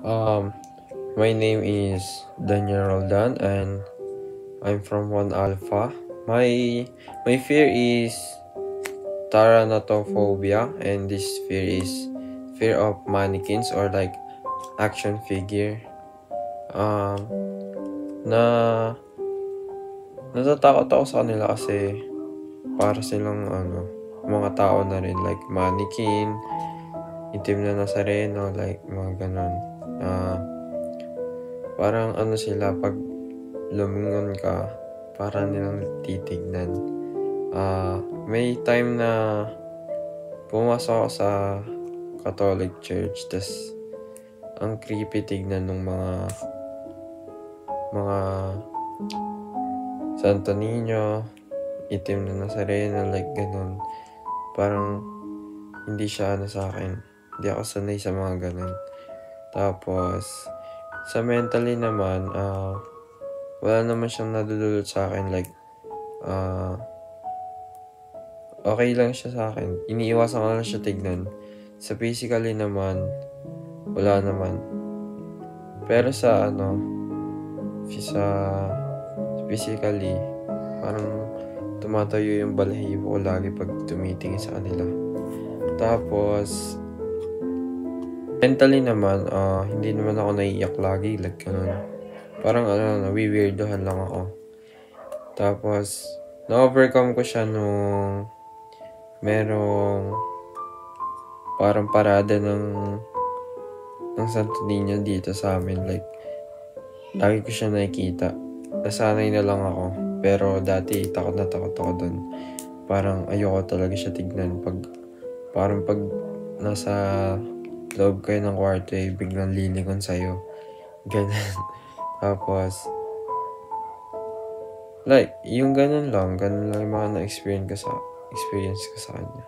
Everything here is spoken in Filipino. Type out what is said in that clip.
Um, my name is Daniel Roldan and I'm from 1 Alpha. My fear is Tharanatophobia, and this fear is fear of mannequins or like action figure. Um, na natatakot ako sa kanila kasi para silang mga tao na rin like mannequin, itim na Nazareno, like mga ganon. Parang sila pag lumingon ka, para nilang titignan. May time na pumasok ako sa Catholic Church, tas ang creepy tignan ng mga Santo Niño, itim na Nazareno, like ganun. Parang hindi siya sa akin. Hindi ako sanay sa mga ganun. Tapos, sa mentally naman, wala naman siyang nadudulot sa akin. Like, okay lang siya sa akin. Iniiwasan ko lang siya tignan. Sa physically naman, wala naman. Pero sa physically, parang tumatayo yung balahibo ko lagi pag tumitingin sa kanila. Tapos, mentally naman, hindi naman ako naiiyak lagi, like ganun. Parang nawi-weirdohan lang ako. Tapos, na-overcome ko siya nung merong parang parada ng Santo Niño dito sa amin. Like, lagi ko siya nakikita. Nasanay na lang ako. Pero dati, takot na takot ako dun. Parang ayoko talaga siya tignan. Parang pag nasa loob kayo ng kwarto, biglang lilingon sa'yo. Ganun. Tapos, like, yung ganun lang yung mga na-experience ko sa kanya.